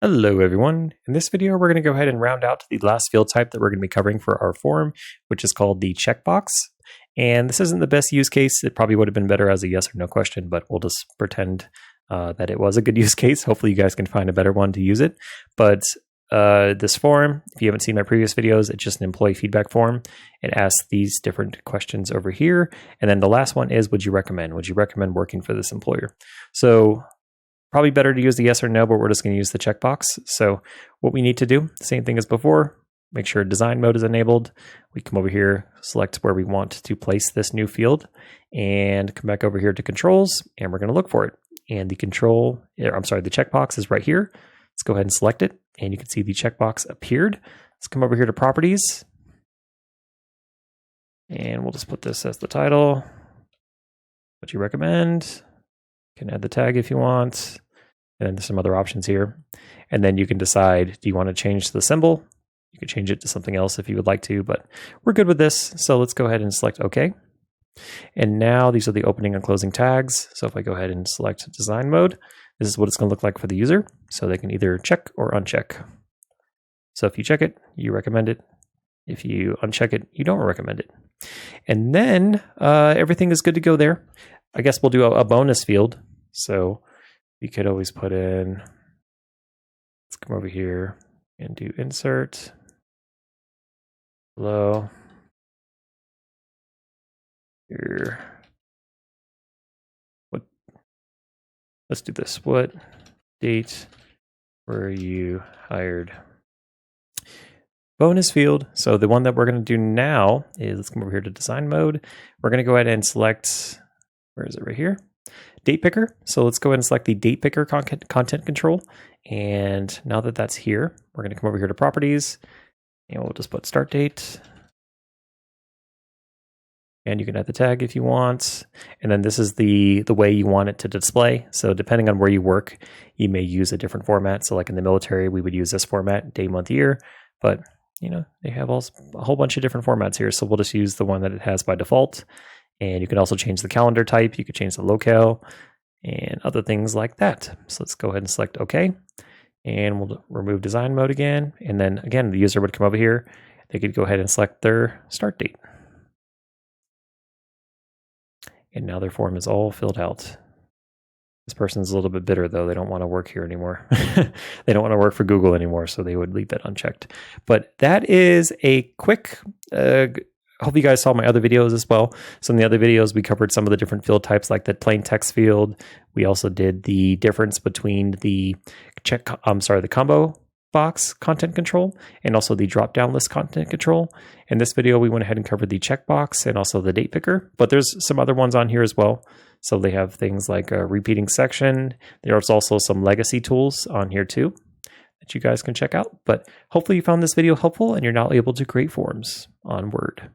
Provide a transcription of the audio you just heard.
Hello everyone. In this video, we're going to go ahead and round out to the last field type that we're going to be covering for our form, which is called the checkbox. And this isn't the best use case. It probably would have been better as a yes or no question, but we'll just pretend that it was a good use case. Hopefully you guys can find a better one to use it. But this form, if you haven't seen my previous videos, it's just an employee feedback form. It asks these different questions over here. And then the last one is, would you recommend? Would you recommend working for this employer? So probably better to use the yes or no, but we're just going to use the checkbox. So what we need to do, same thing as before, make sure design mode is enabled. We come over here, select where we want to place this new field, and come back over here to controls, and we're going to look for it. And the the checkbox is right here. Let's go ahead and select it, and you can see the checkbox appeared. Let's come over here to properties, and we'll just put this as the title. What you recommend? You can add the tag if you want, and then there's some other options here. And then you can decide, do you want to change the symbol? You can change it to something else if you would like to, but we're good with this. So let's go ahead and select OK. And now these are the opening and closing tags. So if I go ahead and select design mode, this is what it's going to look like for the user. So they can either check or uncheck. So if you check it, you recommend it. If you uncheck it, you don't recommend it. And then everything is good to go there. I guess we'll do a bonus field. So we could always put in, let's come over here and do insert, hello, here, let's do this. What date were you hired? Bonus field. So the one that we're going to do now is, let's come over here to design mode. We're going to go ahead and select, where is it, right here? Date picker. So let's go ahead and select the date picker content control. And now that that's here, we're going to come over here to properties, and we'll just put start date. And you can add the tag if you want. And then this is the way you want it to display. So depending on where you work, you may use a different format. So like in the military, we would use this format, day, month, year. But you know, they have a whole bunch of different formats here. So we'll just use the one that it has by default. And you can also change the calendar type. You could change the locale and other things like that. So let's go ahead and select OK. And we'll remove design mode again. And then again, the user would come over here. They could go ahead and select their start date. And now their form is all filled out. This person's a little bit bitter though. They don't want to work here anymore. They don't want to work for Google anymore. So they would leave that unchecked. But that is a quick, hope you guys saw my other videos as well. So in the other videos, we covered some of the different field types like the plain text field. We also did the difference between the the combo box content control and also the drop down list content control. In this video, we went ahead and covered the checkbox and also the date picker, but there's some other ones on here as well. So they have things like a repeating section. There's also some legacy tools on here too that you guys can check out. But hopefully you found this video helpful and you're now able to create forms on Word.